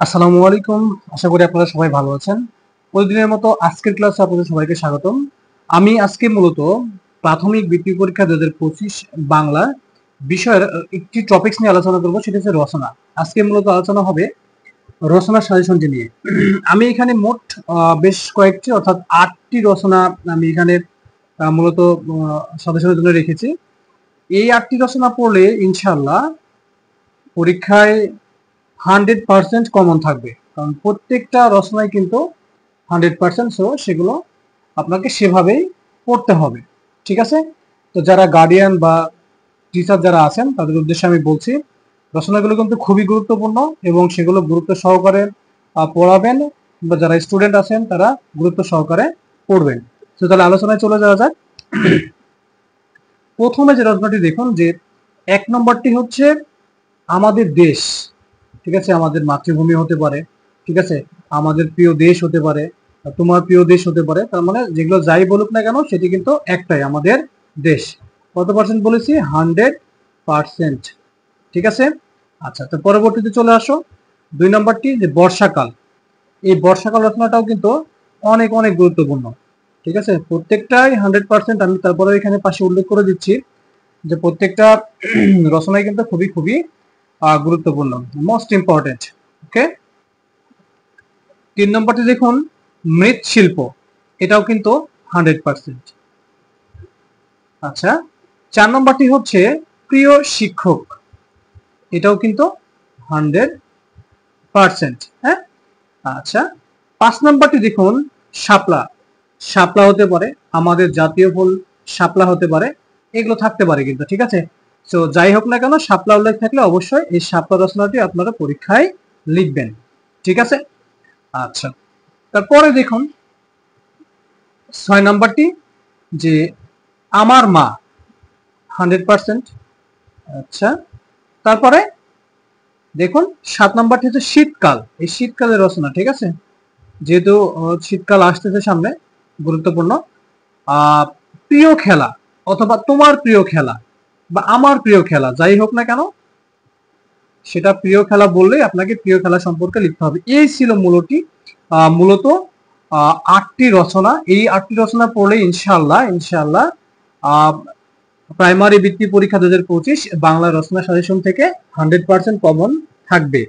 আসসালামু আলাইকুম। আশা করি আপনারা সবাই ভালো আছেন। প্রতিদিনের মতো আজকের ক্লাসে আপনাদের সবাইকে স্বাগতম। আমি আজকে মূলত প্রাথমিক বৃত্তি পরীক্ষা ২০২৫ বাংলা বিষয়ের একটি টপিকস নিয়ে আলোচনা করব, সেটা হচ্ছে রচনা। আজকে মূলত আলোচনা হবে রচনা সাজেশনটি নিয়ে। আমি এখানে মোট বেশ কয়েকটি অর্থাৎ ৮টি রচনা আমি এখানে মূলত সাজেশনের জন্য রেখেছি। এই ৮টি রচনা পড়লে ইনশাআল্লাহ পরীক্ষায় 100% কমন থাকবে, কারণ প্রত্যেকটা রচনায় কিন্তু 100%, সো সেগুলো আপনাকে সেভাবেই পড়তে হবে। ঠিক আছে? তো যারা গার্ডিয়ান বা টিচার যারা আছেন তাদের উদ্দেশ্যে আমি বলছি, রচনাগুলো কিন্তু খুবই গুরুত্বপূর্ণ এবং সেগুলো গুরুত্ব সহকারে পড়াবেন, বা যারা স্টুডেন্ট আছেন তারা গুরুত্ব সহকারে পড়বেন। তো তাহলে আলোচনায় চলে যাওয়া যাক। প্রথমে যে রচনাটি দেখুন, যে ১ নম্বরটি হচ্ছে আমাদের দেশ। ঠিক আছে? আমাদের মাতৃভূমি হতে পারে, ঠিক আছে? আমাদের প্রিয় দেশ হতে পারে, তোমার প্রিয় দেশ হতে পারে। তার মানে যেগুলো যাই বলুক না কেন সেটি কিন্তু একটাই, আমাদের দেশ। কত পার্সেন্ট বলেছি? 100%। ঠিক আছে? আচ্ছা, তো পরবর্তীতে চলে আসো। ২ নম্বরটি যে বর্ষাকাল। এই বর্ষাকাল রচনাটাও কিন্তু অনেক অনেক গুরুত্বপূর্ণ। ঠিক আছে? প্রত্যেকটাই 100%। আমি তারপরে এখানে পাশে উল্লেখ করে দিচ্ছি যে প্রত্যেকটা রচনাই কিন্তু খুবই খুবই গুরুত্বপূর্ণ, মোস্ট ইম্পর্টেন্ট। ওকে। ৩ নম্বরটি দেখুন, মৃৎশিল্প। এটাও কিন্তু 100%। আচ্ছা, ৪ নম্বরটি হচ্ছে প্রিয় শিক্ষক। এটাও কিন্তু 100%। হ্যাঁ। আচ্ছা, ৫ নম্বরটি দেখুন, শাপলা। শাপলা হতে পারে, আমাদের জাতীয় ফুল শাপলা হতে পারে, এগুলো থাকতে পারে কিন্তু। ঠিক আছে? তো যাই হোক না কেন, শাপলা উল্লেখ থাকলে অবশ্যই এই শাপলা রচনাটি আপনারা পরীক্ষায় লিখবেন। ঠিক আছে? আচ্ছা, তারপরে দেখুন ৬ নাম্বারটি, যে আমার মা। 100%। আচ্ছা, তারপরে দেখুন ৭ নাম্বারটি হচ্ছে শীতকাল। এই শীতকালের রচনা। ঠিক আছে? যেহেতু শীতকাল আসতেছে সামনে, গুরুত্বপূর্ণ। প্রিয় খেলা অথবা তোমার প্রিয় খেলা বা আমার প্রিয় খেলা, যাই হোক না কেন, সেটা প্রিয় খেলা বললেই আপনাকে প্রিয় খেলা সম্পর্কে লিখতে হবে। এই ছিল মূলত ৮টি রচনা। এই ৮টি রচনা পড়লে ইনশাআল্লাহ ইনশাআল্লাহ প্রাইমারি বৃত্তি পরীক্ষা ২০২৫ বাংলা রচনা সাজেশন থেকে 100% কমন থাকবে।